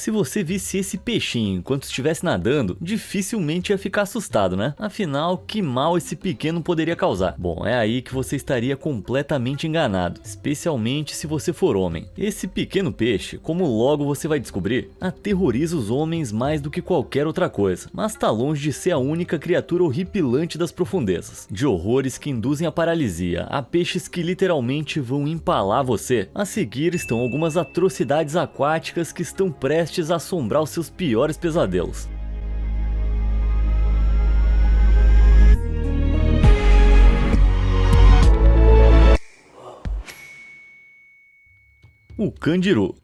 Se você visse esse peixinho enquanto estivesse nadando, dificilmente ia ficar assustado, né? Afinal, que mal esse pequeno poderia causar? Bom, é aí que você estaria completamente enganado, especialmente se você for homem. Esse pequeno peixe, como logo você vai descobrir, aterroriza os homens mais do que qualquer outra coisa, mas tá longe de ser a única criatura horripilante das profundezas. De horrores que induzem a paralisia, a peixes que literalmente vão empalar você. A seguir estão algumas atrocidades aquáticas que estão prestes a assombrar os seus piores pesadelos. O candiru.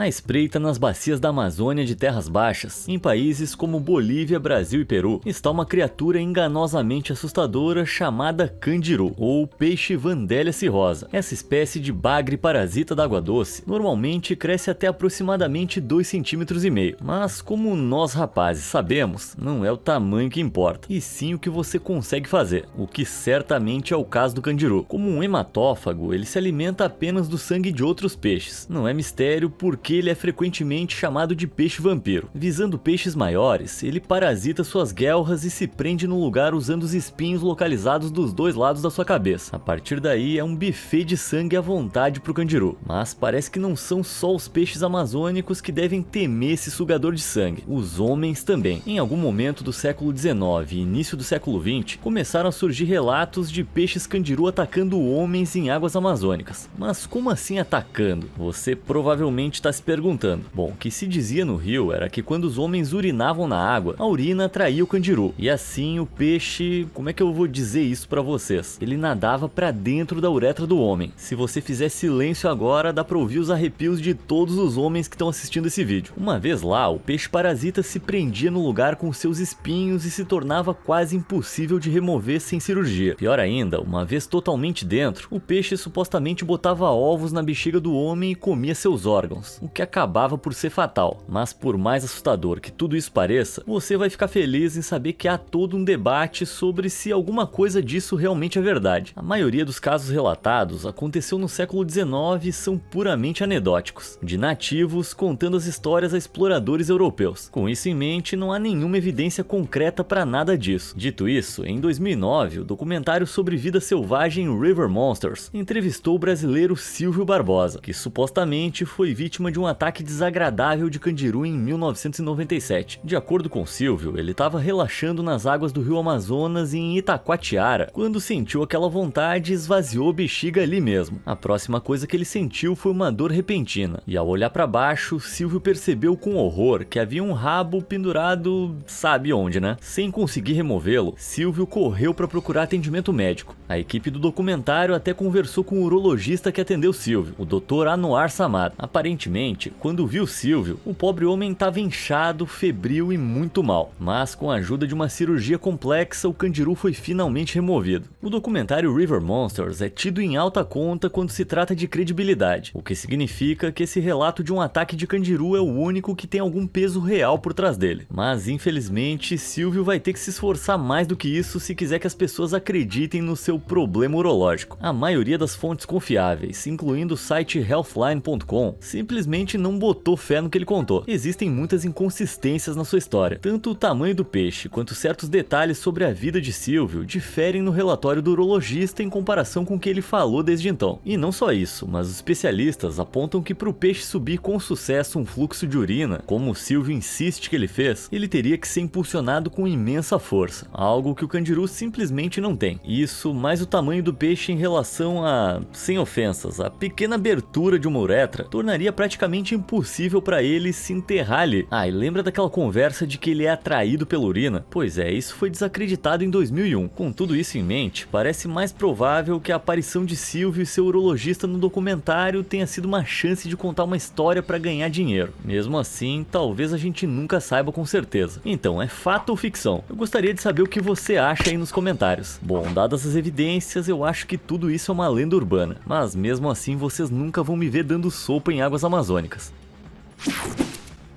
À espreita nas bacias da Amazônia de terras baixas, em países como Bolívia, Brasil e Peru, está uma criatura enganosamente assustadora chamada candiru, ou peixe Vandellia cirrosa. Essa espécie de bagre parasita da água doce normalmente cresce até aproximadamente 2,5 cm, mas como nós rapazes sabemos, não é o tamanho que importa, e sim o que você consegue fazer, o que certamente é o caso do candiru. Como um hematófago, ele se alimenta apenas do sangue de outros peixes. Não é mistério porque ele é frequentemente chamado de peixe vampiro. Visando peixes maiores, ele parasita suas guelras e se prende no lugar usando os espinhos localizados dos dois lados da sua cabeça. A partir daí é um buffet de sangue à vontade para o candiru. Mas parece que não são só os peixes amazônicos que devem temer esse sugador de sangue. Os homens também. Em algum momento do século XIX e início do século XX, começaram a surgir relatos de peixes candiru atacando homens em águas amazônicas. Mas como assim atacando? Você provavelmente está se perguntando. Bom, o que se dizia no rio era que quando os homens urinavam na água, a urina atraía o candiru. E assim o peixe... como é que eu vou dizer isso pra vocês? Ele nadava pra dentro da uretra do homem. Se você fizer silêncio agora, dá pra ouvir os arrepios de todos os homens que estão assistindo esse vídeo. Uma vez lá, o peixe parasita se prendia no lugar com seus espinhos e se tornava quase impossível de remover sem cirurgia. Pior ainda, uma vez totalmente dentro, o peixe supostamente botava ovos na bexiga do homem e comia seus órgãos, o que acabava por ser fatal. Mas por mais assustador que tudo isso pareça, você vai ficar feliz em saber que há todo um debate sobre se alguma coisa disso realmente é verdade. A maioria dos casos relatados aconteceu no século XIX e são puramente anedóticos, de nativos contando as histórias a exploradores europeus. Com isso em mente, não há nenhuma evidência concreta para nada disso. Dito isso, em 2009, o documentário sobre vida selvagem River Monsters entrevistou o brasileiro Silvio Barbosa, que supostamente foi vítima de um ataque desagradável de candiru em 1997. De acordo com Silvio, ele estava relaxando nas águas do rio Amazonas em Itacoatiara, quando sentiu aquela vontade e esvaziou a bexiga ali mesmo. A próxima coisa que ele sentiu foi uma dor repentina, e ao olhar para baixo, Silvio percebeu com horror que havia um rabo pendurado sabe onde, né? Sem conseguir removê-lo, Silvio correu para procurar atendimento médico. A equipe do documentário até conversou com o urologista que atendeu Silvio, o Dr. Anwar Samad. Aparentemente, quando viu Silvio, o pobre homem estava inchado, febril e muito mal, mas com a ajuda de uma cirurgia complexa, o candiru foi finalmente removido. O documentário River Monsters é tido em alta conta quando se trata de credibilidade, o que significa que esse relato de um ataque de candiru é o único que tem algum peso real por trás dele. Mas infelizmente, Silvio vai ter que se esforçar mais do que isso se quiser que as pessoas acreditem no seu problema urológico. A maioria das fontes confiáveis, incluindo o site healthline.com, simplesmente não botou fé no que ele contou. Existem muitas inconsistências na sua história. Tanto o tamanho do peixe quanto certos detalhes sobre a vida de Silvio diferem no relatório do urologista em comparação com o que ele falou desde então. E não só isso, mas os especialistas apontam que para o peixe subir com sucesso um fluxo de urina, como o Silvio insiste que ele fez, ele teria que ser impulsionado com imensa força, algo que o candiru simplesmente não tem. Isso mais o tamanho do peixe em relação a, sem ofensas, a pequena abertura de uma uretra, tornaria praticamente impossível para ele se enterrar ali. Ah, e lembra daquela conversa de que ele é atraído pela urina? Pois é, isso foi desacreditado em 2001. Com tudo isso em mente, parece mais provável que a aparição de Silvio e seu urologista no documentário tenha sido uma chance de contar uma história para ganhar dinheiro. Mesmo assim, talvez a gente nunca saiba com certeza. Então, é fato ou ficção? Eu gostaria de saber o que você acha aí nos comentários. Bom, dadas as evidências, eu acho que tudo isso é uma lenda urbana, mas mesmo assim vocês nunca vão me ver dando sopa em águas amazônicas.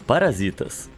Parasitas.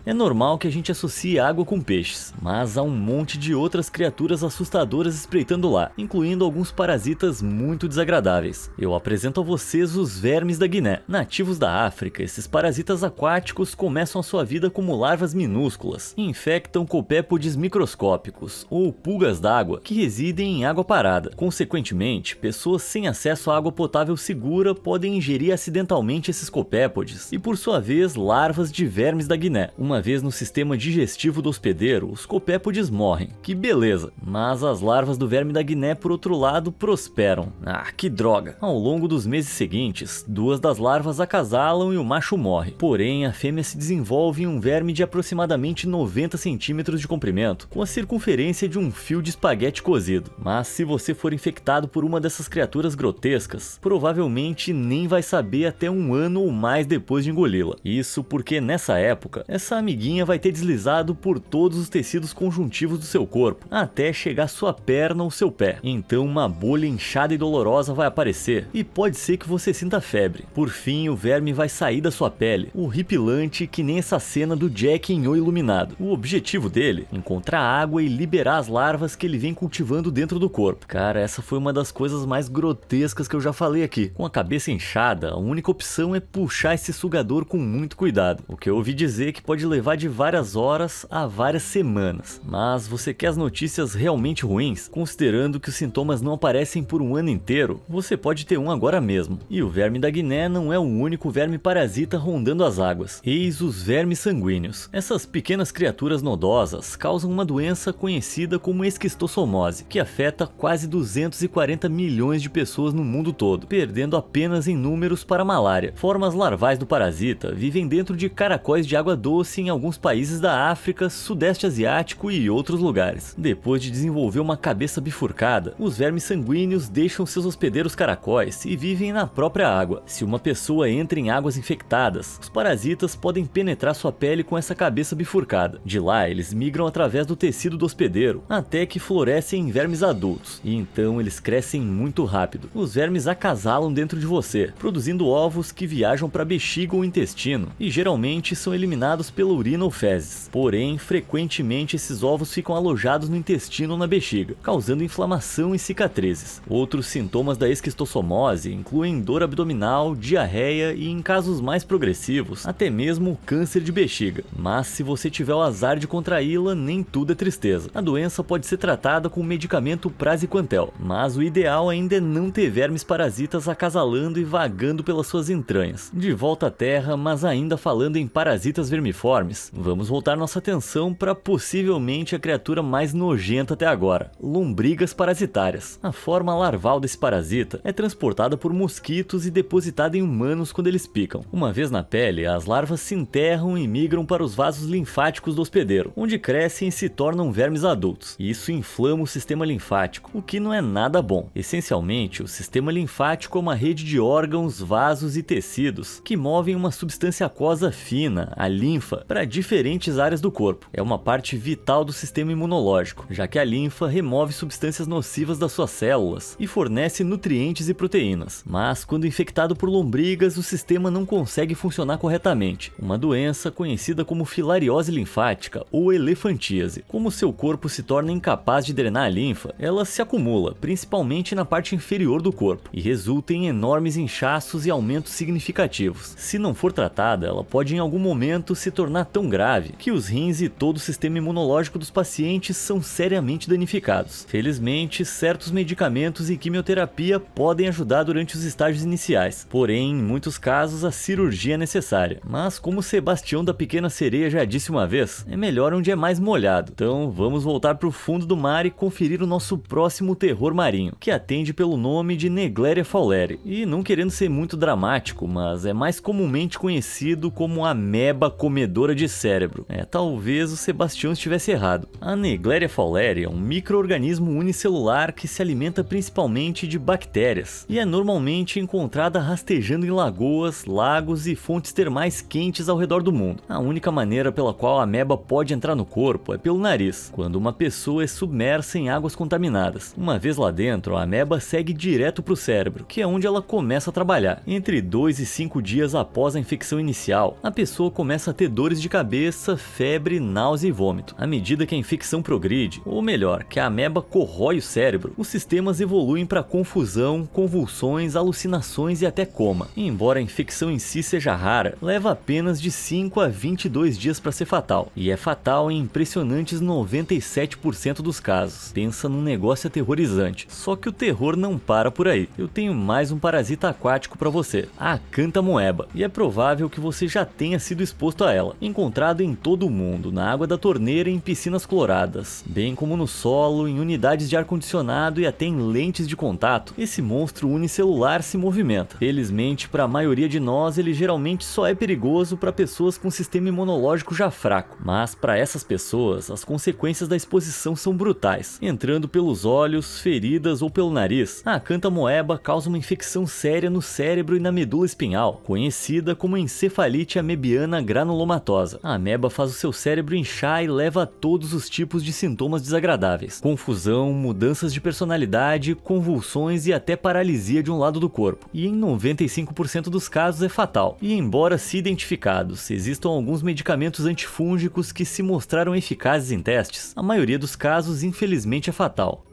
É normal que a gente associe água com peixes, mas há um monte de outras criaturas assustadoras espreitando lá, incluindo alguns parasitas muito desagradáveis. Eu apresento a vocês os vermes da Guiné. Nativos da África, esses parasitas aquáticos começam a sua vida como larvas minúsculas e infectam copépodes microscópicos, ou pulgas d'água, que residem em água parada. Consequentemente, pessoas sem acesso à água potável segura podem ingerir acidentalmente esses copépodes e, por sua vez, larvas de vermes da Guiné. Uma vez no sistema digestivo do hospedeiro, os copépodes morrem. Que beleza! Mas as larvas do verme da Guiné, por outro lado, prosperam. Ah, que droga! Ao longo dos meses seguintes, 2 das larvas acasalam e o macho morre. Porém, a fêmea se desenvolve em um verme de aproximadamente 90 centímetros de comprimento, com a circunferência de um fio de espaguete cozido. Mas se você for infectado por uma dessas criaturas grotescas, provavelmente nem vai saber até 1 ano ou mais depois de engoli-la. Isso porque nessa época, essa amiguinha vai ter deslizado por todos os tecidos conjuntivos do seu corpo, até chegar à sua perna ou seu pé. Então uma bolha inchada e dolorosa vai aparecer, e pode ser que você sinta febre. Por fim, o verme vai sair da sua pele, horripilante que nem essa cena do Jack em O Iluminado. O objetivo dele? Encontrar água e liberar as larvas que ele vem cultivando dentro do corpo. Cara, essa foi uma das coisas mais grotescas que eu já falei aqui. Com a cabeça inchada, a única opção é puxar esse sugador com muito cuidado. O que eu ouvi dizer que pode levar de várias horas a várias semanas. Mas você quer as notícias realmente ruins? Considerando que os sintomas não aparecem por 1 ano inteiro, você pode ter um agora mesmo. E o verme da Guiné não é o único verme parasita rondando as águas. Eis os vermes sanguíneos. Essas pequenas criaturas nodosas causam uma doença conhecida como esquistossomose, que afeta quase 240 milhões de pessoas no mundo todo, perdendo apenas em números para a malária. Formas larvais do parasita vivem dentro de caracóis de água doce em alguns países da África, Sudeste Asiático e outros lugares. Depois de desenvolver uma cabeça bifurcada, os vermes sanguíneos deixam seus hospedeiros caracóis e vivem na própria água. Se uma pessoa entra em águas infectadas, os parasitas podem penetrar sua pele com essa cabeça bifurcada. De lá, eles migram através do tecido do hospedeiro, até que florescem em vermes adultos, e então eles crescem muito rápido. Os vermes acasalam dentro de você, produzindo ovos que viajam para a bexiga ou intestino, e geralmente são eliminados pela urina ou fezes. Porém, frequentemente esses ovos ficam alojados no intestino ou na bexiga, causando inflamação e cicatrizes. Outros sintomas da esquistossomose incluem dor abdominal, diarreia e, em casos mais progressivos, até mesmo câncer de bexiga. Mas se você tiver o azar de contraí-la, nem tudo é tristeza. A doença pode ser tratada com o medicamento praziquantel, mas o ideal ainda é não ter vermes parasitas acasalando e vagando pelas suas entranhas. De volta à Terra, mas ainda falando em parasitas vermiformes, vamos voltar nossa atenção para possivelmente a criatura mais nojenta até agora: lombrigas parasitárias. A forma larval desse parasita é transportada por mosquitos e depositada em humanos quando eles picam. Uma vez na pele, as larvas se enterram e migram para os vasos linfáticos do hospedeiro, onde crescem e se tornam vermes adultos. Isso inflama o sistema linfático, o que não é nada bom. Essencialmente, o sistema linfático é uma rede de órgãos, vasos e tecidos que movem uma substância aquosa fina, a linfa, para diferentes áreas do corpo. É uma parte vital do sistema imunológico, já que a linfa remove substâncias nocivas das suas células e fornece nutrientes e proteínas. Mas quando infectado por lombrigas, o sistema não consegue funcionar corretamente. Uma doença conhecida como filariose linfática ou elefantíase. Como seu corpo se torna incapaz de drenar a linfa, ela se acumula, principalmente na parte inferior do corpo, e resulta em enormes inchaços e aumentos significativos. Se não for tratada, ela pode em algum momento se tornar tão grave que os rins e todo o sistema imunológico dos pacientes são seriamente danificados. Felizmente, certos medicamentos e quimioterapia podem ajudar durante os estágios iniciais, porém, em muitos casos, a cirurgia é necessária. Mas como Sebastião da Pequena Sereia já disse uma vez, é melhor onde é mais molhado. Então vamos voltar para o fundo do mar e conferir o nosso próximo terror marinho, que atende pelo nome de Naegleria fowleri, e não querendo ser muito dramático, mas é mais comumente conhecido como ameba comedora de cérebro. Talvez o Sebastião estivesse errado. A Naegleria fowleri é um micro-organismo unicelular que se alimenta principalmente de bactérias, e é normalmente encontrada rastejando em lagoas, lagos e fontes termais quentes ao redor do mundo. A única maneira pela qual a ameba pode entrar no corpo é pelo nariz, quando uma pessoa é submersa em águas contaminadas. Uma vez lá dentro, a ameba segue direto para o cérebro, que é onde ela começa a trabalhar. Entre 2 e 5 dias após a infecção inicial, a pessoa começa a ter dores dores de cabeça, febre, náusea e vômito. À medida que a infecção progride, ou melhor, que a ameba corrói o cérebro, os sistemas evoluem para confusão, convulsões, alucinações e até coma. E embora a infecção em si seja rara, leva apenas de 5 a 22 dias para ser fatal. E é fatal em impressionantes 97% dos casos. Pensa num negócio aterrorizante. Só que o terror não para por aí. Eu tenho mais um parasita aquático para você, a Acanthamoeba. E é provável que você já tenha sido exposto a ela. Encontrado em todo o mundo, na água da torneira e em piscinas cloradas, bem como no solo, em unidades de ar-condicionado e até em lentes de contato, esse monstro unicelular se movimenta. Felizmente, para a maioria de nós, ele geralmente só é perigoso para pessoas com sistema imunológico já fraco. Mas para essas pessoas, as consequências da exposição são brutais. Entrando pelos olhos, feridas ou pelo nariz, a Acanthamoeba causa uma infecção séria no cérebro e na medula espinhal, conhecida como encefalite amebiana granulomatosa. A ameba faz o seu cérebro inchar e leva a todos os tipos de sintomas desagradáveis: confusão, mudanças de personalidade, convulsões e até paralisia de um lado do corpo. E em 95% dos casos é fatal. E embora se identificados, existam alguns medicamentos antifúngicos que se mostraram eficazes em testes, a maioria dos casos infelizmente é fatal.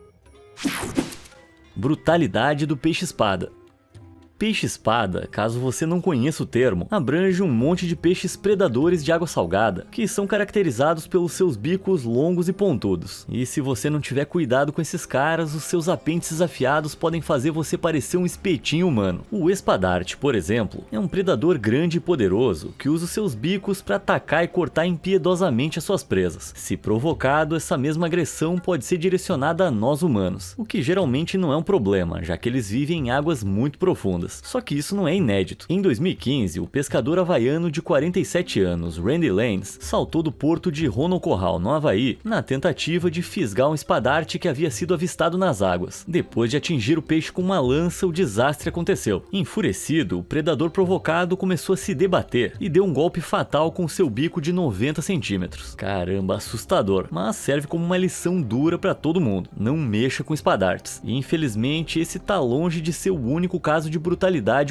Brutalidade do peixe-espada. Peixe-espada, caso você não conheça o termo, abrange um monte de peixes predadores de água salgada, que são caracterizados pelos seus bicos longos e pontudos. E se você não tiver cuidado com esses caras, os seus apêndices afiados podem fazer você parecer um espetinho humano. O espadarte, por exemplo, é um predador grande e poderoso que usa os seus bicos para atacar e cortar impiedosamente as suas presas. Se provocado, essa mesma agressão pode ser direcionada a nós humanos, o que geralmente não é um problema, já que eles vivem em águas muito profundas. Só que isso não é inédito. Em 2015, o pescador havaiano de 47 anos, Randy Lanes, saltou do porto de Honokohau, no Havaí, na tentativa de fisgar um espadarte que havia sido avistado nas águas. Depois de atingir o peixe com uma lança, o desastre aconteceu. Enfurecido, o predador provocado começou a se debater e deu um golpe fatal com seu bico de 90 centímetros. Caramba, assustador, mas serve como uma lição dura para todo mundo. Não mexa com espadartes. E infelizmente, esse tá longe de ser o único caso de brutalidade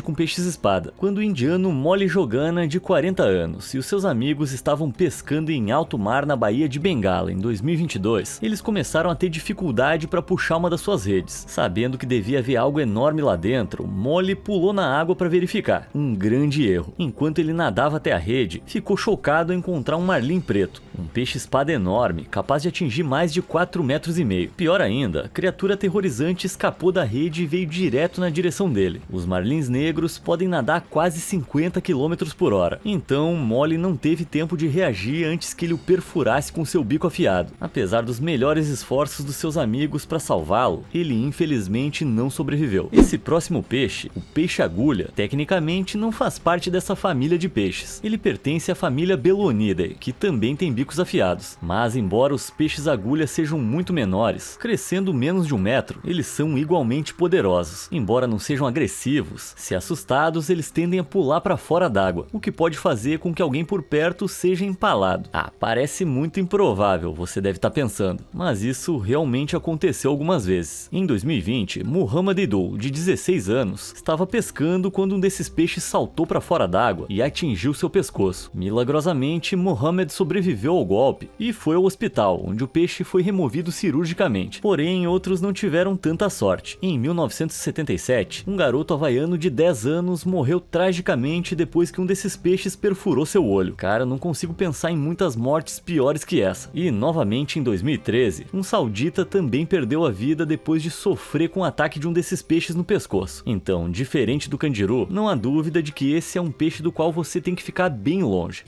com peixes-espada. Quando o indiano Molly Jogana, de 40 anos, e os seus amigos estavam pescando em alto mar na Baía de Bengala em 2022, eles começaram a ter dificuldade para puxar uma das suas redes. Sabendo que devia haver algo enorme lá dentro, Molly pulou na água para verificar. Um grande erro. Enquanto ele nadava até a rede, ficou chocado ao encontrar um marlim preto, um peixe-espada enorme, capaz de atingir mais de 4,5 metros. Pior ainda, a criatura aterrorizante escapou da rede e veio direto na direção dele. Os marlins negros podem nadar a quase 50 km por hora, então Molly não teve tempo de reagir antes que ele o perfurasse com seu bico afiado. Apesar dos melhores esforços dos seus amigos para salvá-lo, ele infelizmente não sobreviveu. Esse próximo peixe, o peixe-agulha, tecnicamente não faz parte dessa família de peixes. Ele pertence à família Belonidae, que também tem bicos afiados. Mas embora os peixes-agulha sejam muito menores, crescendo menos de 1 metro, eles são igualmente poderosos. Embora não sejam agressivos, se assustados, eles tendem a pular para fora d'água, o que pode fazer com que alguém por perto seja empalado. Ah, parece muito improvável, você deve estar pensando, mas isso realmente aconteceu algumas vezes. Em 2020, Muhammad Idul, de 16 anos, estava pescando quando um desses peixes saltou para fora d'água e atingiu seu pescoço. Milagrosamente, Muhammad sobreviveu ao golpe e foi ao hospital, onde o peixe foi removido cirurgicamente. Porém, outros não tiveram tanta sorte. Em 1977, um garoto havaiano de 10 anos morreu tragicamente depois que um desses peixes perfurou seu olho. Cara, não consigo pensar em muitas mortes piores que essa. E, novamente, em 2013, um saudita também perdeu a vida depois de sofrer com o ataque de um desses peixes no pescoço. Então, diferente do candiru, não há dúvida de que esse é um peixe do qual você tem que ficar bem longe.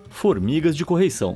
Formigas de correição.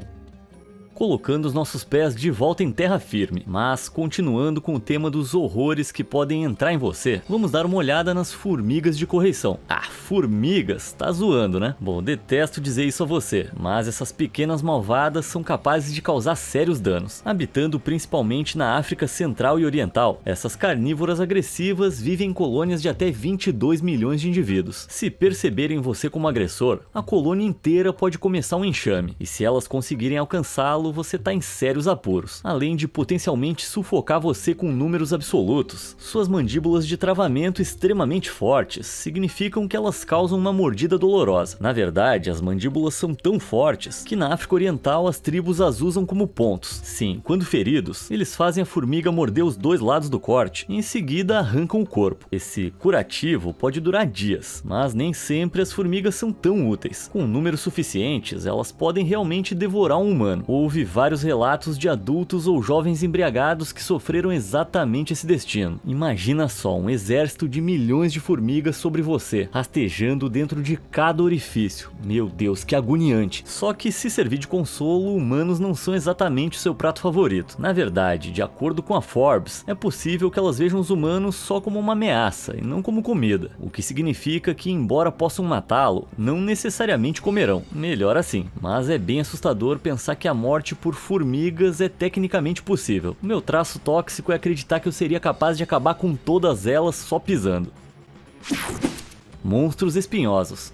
Colocando os nossos pés de volta em terra firme, mas continuando com o tema dos horrores que podem entrar em você, vamos dar uma olhada nas formigas de correição. Ah, formigas? Tá zoando, né? Bom, detesto dizer isso a você, mas essas pequenas malvadas são capazes de causar sérios danos. Habitando principalmente na África Central e Oriental, essas carnívoras agressivas vivem em colônias de até 22 milhões de indivíduos. Se perceberem você como agressor, a colônia inteira pode começar um enxame, e se elas conseguirem alcançá-lo, matá-lo, você tá em sérios apuros. Além de potencialmente sufocar você com números absolutos, suas mandíbulas de travamento extremamente fortes significam que elas causam uma mordida dolorosa. Na verdade, as mandíbulas são tão fortes que na África Oriental as tribos as usam como pontos. Sim, quando feridos, eles fazem a formiga morder os dois lados do corte e em seguida arrancam o corpo. Esse curativo pode durar dias, mas nem sempre as formigas são tão úteis. Com números suficientes, elas podem realmente devorar um humano. Houve vários relatos de adultos ou jovens embriagados que sofreram exatamente esse destino. Imagina só, um exército de milhões de formigas sobre você, rastejando dentro de cada orifício. Meu Deus, que agoniante. Só que se servir de consolo, humanos não são exatamente o seu prato favorito. Na verdade, de acordo com a Forbes, é possível que elas vejam os humanos só como uma ameaça e não como comida, o que significa que, embora possam matá-lo, não necessariamente comerão. Melhor assim, mas é bem assustador pensar que a morte por formigas é tecnicamente possível. O meu traço tóxico é acreditar que eu seria capaz de acabar com todas elas só pisando. Monstros espinhosos.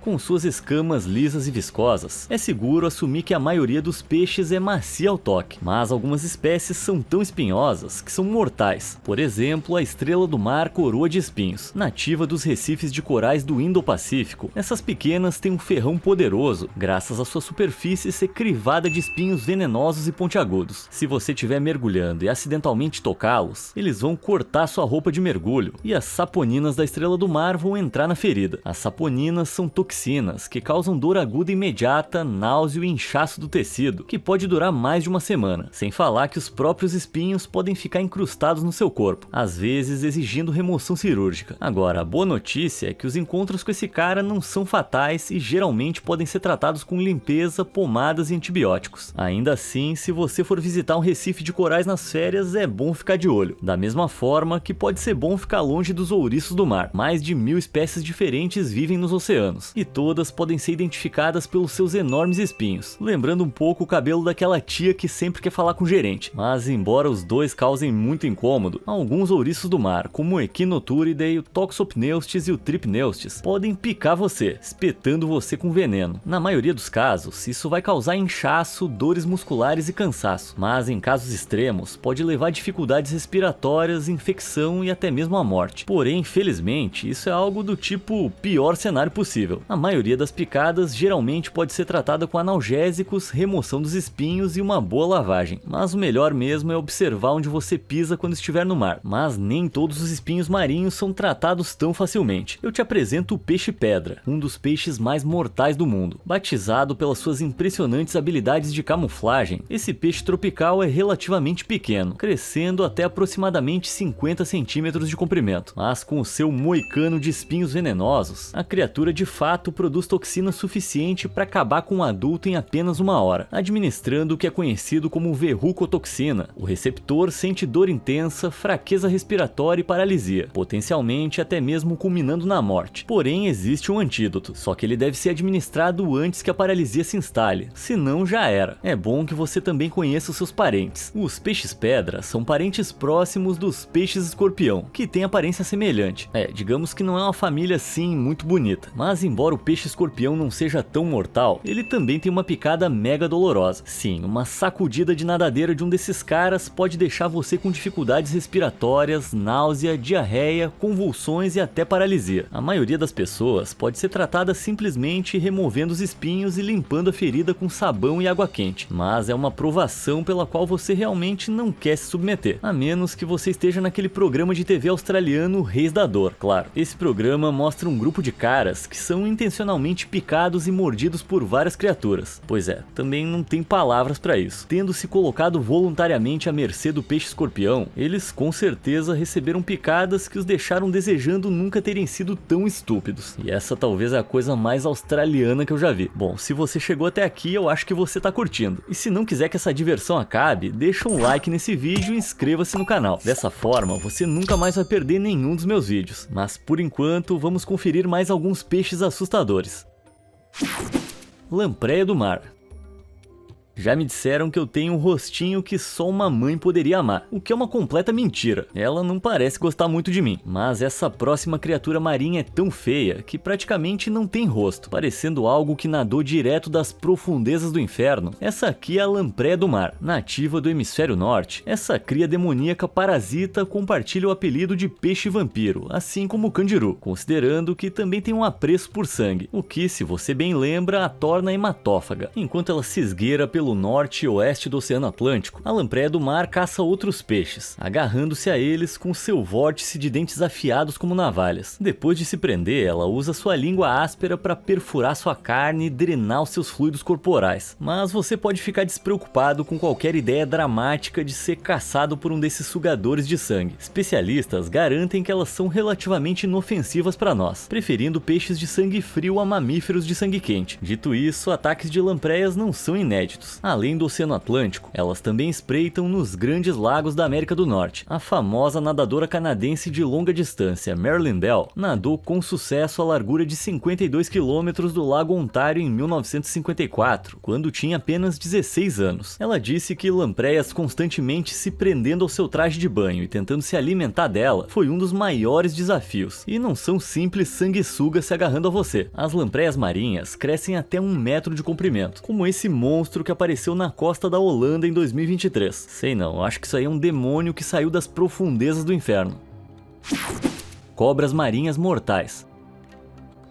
Com suas escamas lisas e viscosas, é seguro assumir que a maioria dos peixes é macia ao toque, mas algumas espécies são tão espinhosas que são mortais. Por exemplo, a estrela do mar coroa de espinhos, nativa dos recifes de corais do Indo-Pacífico. Essas pequenas têm um ferrão poderoso, graças à sua superfície ser crivada de espinhos venenosos e pontiagudos. Se você estiver mergulhando e acidentalmente tocá-los, eles vão cortar sua roupa de mergulho, e as saponinas da estrela do mar vão entrar na ferida. As saponinas são toxinas que causam dor aguda imediata, náusea e inchaço do tecido, que pode durar mais de uma semana. Sem falar que os próprios espinhos podem ficar incrustados no seu corpo, às vezes exigindo remoção cirúrgica. Agora, a boa notícia é que os encontros com esse cara não são fatais e geralmente podem ser tratados com limpeza, pomadas e antibióticos. Ainda assim, se você for visitar um recife de corais nas férias, é bom ficar de olho. Da mesma forma que pode ser bom ficar longe dos ouriços do mar. Mais de 1000 espécies diferentes vivem nos oceanos, e todas podem ser identificadas pelos seus enormes espinhos, lembrando um pouco o cabelo daquela tia que sempre quer falar com o gerente. Mas embora os dois causem muito incômodo, alguns ouriços do mar, como o Echinoturidae, o Toxopneustes e o Trypneustes, podem picar você, espetando você com veneno. Na maioria dos casos, isso vai causar inchaço, dores musculares e cansaço, mas em casos extremos, pode levar a dificuldades respiratórias, infecção e até mesmo a morte. Porém, infelizmente, isso é algo do tipo pior cenário possível. A maioria das picadas geralmente pode ser tratada com analgésicos, remoção dos espinhos e uma boa lavagem. Mas o melhor mesmo é observar onde você pisa quando estiver no mar. Mas nem todos os espinhos marinhos são tratados tão facilmente. Eu te apresento o peixe-pedra, um dos peixes mais mortais do mundo. Batizado pelas suas impressionantes habilidades de camuflagem, esse peixe tropical é relativamente pequeno, crescendo até aproximadamente 50 centímetros de comprimento. Mas com o seu moicano de espinhos venenosos, a criatura de fato produz toxina suficiente para acabar com um adulto em apenas uma hora, administrando o que é conhecido como verrucotoxina. O receptor sente dor intensa, fraqueza respiratória e paralisia, potencialmente até mesmo culminando na morte. Porém, existe um antídoto, só que ele deve ser administrado antes que a paralisia se instale, senão já era. É bom que você também conheça os seus parentes. Os peixes-pedra são parentes próximos dos peixes-escorpião, que têm aparência semelhante. Digamos que não é uma família assim muito bonita, mas embora o peixe-escorpião não seja tão mortal, ele também tem uma picada mega dolorosa. Sim, uma sacudida de nadadeira de um desses caras pode deixar você com dificuldades respiratórias, náusea, diarreia, convulsões e até paralisia. A maioria das pessoas pode ser tratada simplesmente removendo os espinhos e limpando a ferida com sabão e água quente, mas é uma provação pela qual você realmente não quer se submeter, a menos que você esteja naquele programa de TV australiano Reis da Dor, claro. Esse programa mostra um grupo de caras que são intencionalmente picados e mordidos por várias criaturas. Pois é, também não tem palavras para isso. Tendo se colocado voluntariamente à mercê do peixe-escorpião, eles com certeza receberam picadas que os deixaram desejando nunca terem sido tão estúpidos. E essa talvez é a coisa mais australiana que eu já vi. Bom, se você chegou até aqui, eu acho que você tá curtindo. E se não quiser que essa diversão acabe, deixa um like nesse vídeo e inscreva-se no canal. Dessa forma, você nunca mais vai perder nenhum dos meus vídeos. Mas por enquanto, vamos conferir mais alguns peixes assustadores. Lampreia do mar. Já me disseram que eu tenho um rostinho que só uma mãe poderia amar, o que é uma completa mentira. Ela não parece gostar muito de mim, mas essa próxima criatura marinha é tão feia que praticamente não tem rosto, parecendo algo que nadou direto das profundezas do inferno. Essa aqui é a lampreia do mar, nativa do hemisfério norte. Essa cria demoníaca parasita compartilha o apelido de peixe vampiro, assim como o candiru, considerando que também tem um apreço por sangue, o que, se você bem lembra, a torna hematófaga. Enquanto ela se esgueira pelo norte e oeste do Oceano Atlântico, a lampreia do mar caça outros peixes, agarrando-se a eles com seu vórtice de dentes afiados como navalhas. Depois de se prender, ela usa sua língua áspera para perfurar sua carne e drenar os seus fluidos corporais. Mas você pode ficar despreocupado com qualquer ideia dramática de ser caçado por um desses sugadores de sangue. Especialistas garantem que elas são relativamente inofensivas para nós, preferindo peixes de sangue frio a mamíferos de sangue quente. Dito isso, ataques de lampreias não são inéditos. Além do Oceano Atlântico, elas também espreitam nos grandes lagos da América do Norte. A famosa nadadora canadense de longa distância, Marilyn Bell, nadou com sucesso a largura de 52 quilômetros do Lago Ontário em 1954, quando tinha apenas 16 anos. Ela disse que lampreias constantemente se prendendo ao seu traje de banho e tentando se alimentar dela foi um dos maiores desafios. E não são simples sanguessugas se agarrando a você. As lampreias marinhas crescem até 1 metro de comprimento, como esse monstro que apareceu na costa da Holanda em 2023. Sei não, acho que isso aí é um demônio que saiu das profundezas do inferno. Cobras marinhas mortais.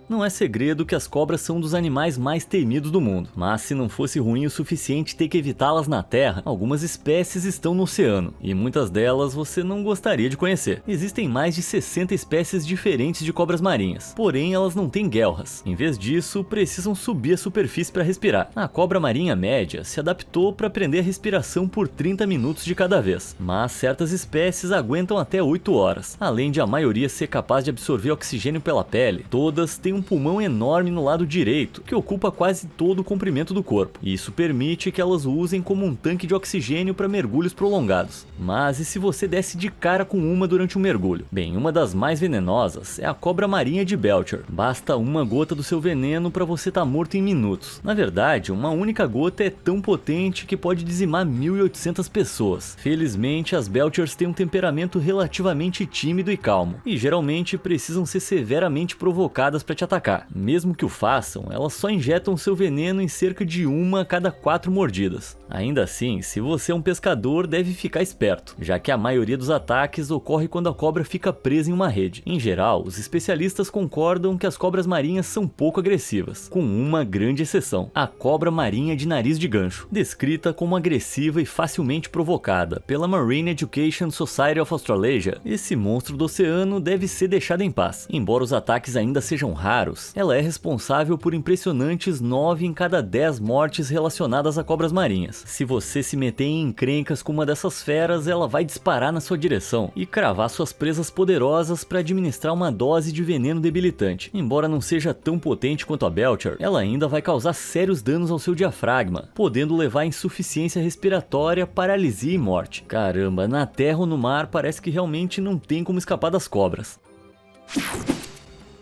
Não é segredo que as cobras são um dos animais mais temidos do mundo, mas se não fosse ruim o suficiente ter que evitá-las na terra, algumas espécies estão no oceano, e muitas delas você não gostaria de conhecer. Existem mais de 60 espécies diferentes de cobras marinhas, porém elas não têm guelras. Em vez disso, precisam subir a superfície para respirar. A cobra marinha média se adaptou para prender a respiração por 30 minutos de cada vez, mas certas espécies aguentam até 8 horas. Além de a maioria ser capaz de absorver oxigênio pela pele, todas têm um pulmão enorme no lado direito, que ocupa quase todo o comprimento do corpo. Isso permite que elas o usem como um tanque de oxigênio para mergulhos prolongados. Mas e se você desse de cara com uma durante um mergulho? Bem, uma das mais venenosas é a cobra marinha de Belcher. Basta uma gota do seu veneno para você estar morto em minutos. Na verdade, uma única gota é tão potente que pode dizimar 1.800 pessoas. Felizmente, as Belchers têm um temperamento relativamente tímido e calmo, e geralmente precisam ser severamente provocadas para te atacar. Mesmo que o façam, elas só injetam seu veneno em cerca de 1 a cada 4 mordidas. Ainda assim, se você é um pescador, deve ficar esperto, já que a maioria dos ataques ocorre quando a cobra fica presa em uma rede. Em geral, os especialistas concordam que as cobras marinhas são pouco agressivas, com uma grande exceção: a cobra marinha de nariz de gancho, descrita como agressiva e facilmente provocada pela Marine Education Society of Australasia. Esse monstro do oceano deve ser deixado em paz. Embora os ataques ainda sejam raros, ela é responsável por impressionantes 9 em cada 10 mortes relacionadas a cobras marinhas. Se você se meter em encrencas com uma dessas feras, ela vai disparar na sua direção e cravar suas presas poderosas para administrar uma dose de veneno debilitante. Embora não seja tão potente quanto a Belcher, ela ainda vai causar sérios danos ao seu diafragma, podendo levar a insuficiência respiratória, paralisia e morte. Caramba, na terra ou no mar parece que realmente não tem como escapar das cobras.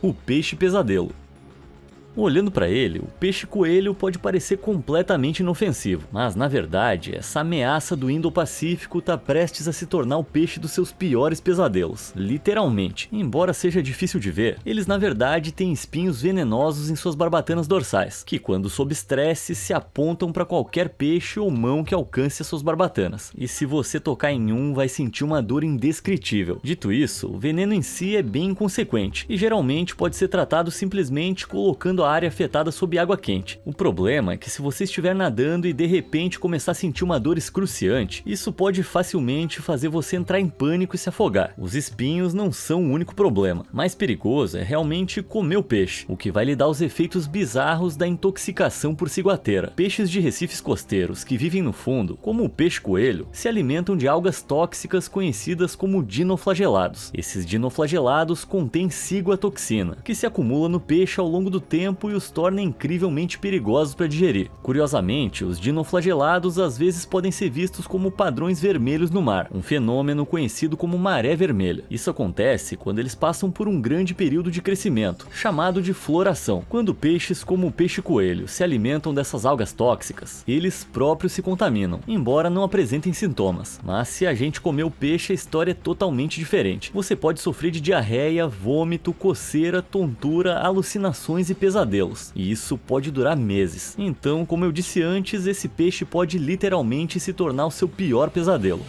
O peixe pesadelo. Olhando para ele, o peixe-coelho pode parecer completamente inofensivo, mas na verdade, essa ameaça do Indo-Pacífico está prestes a se tornar o peixe dos seus piores pesadelos, literalmente. Embora seja difícil de ver, eles na verdade têm espinhos venenosos em suas barbatanas dorsais, que quando sob estresse se apontam para qualquer peixe ou mão que alcance as suas barbatanas. E se você tocar em um, vai sentir uma dor indescritível. Dito isso, o veneno em si é bem inconsequente, e geralmente pode ser tratado simplesmente colocando a área afetada sob água quente. O problema é que se você estiver nadando e de repente começar a sentir uma dor excruciante, isso pode facilmente fazer você entrar em pânico e se afogar. Os espinhos não são o único problema. Mais perigoso é realmente comer o peixe, o que vai lhe dar os efeitos bizarros da intoxicação por ciguateira. Peixes de recifes costeiros que vivem no fundo, como o peixe-coelho, se alimentam de algas tóxicas conhecidas como dinoflagelados. Esses dinoflagelados contêm ciguatoxina, que se acumula no peixe ao longo do tempo tempo e os torna incrivelmente perigosos para digerir. Curiosamente, os dinoflagelados às vezes podem ser vistos como padrões vermelhos no mar, um fenômeno conhecido como maré vermelha. Isso acontece quando eles passam por um grande período de crescimento, chamado de floração. Quando peixes como o peixe-coelho se alimentam dessas algas tóxicas, eles próprios se contaminam, embora não apresentem sintomas. Mas se a gente comer o peixe, a história é totalmente diferente. Você pode sofrer de diarreia, vômito, coceira, tontura, alucinações e pesadelos. E isso pode durar meses. Então, como eu disse antes, esse peixe pode literalmente se tornar o seu pior pesadelo.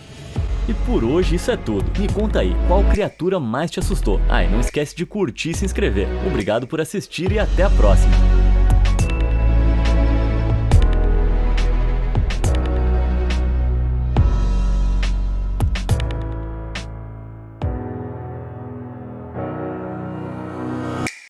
E por hoje isso é tudo. Me conta aí, qual criatura mais te assustou? Ah, e não esquece de curtir e se inscrever. Obrigado por assistir e até a próxima!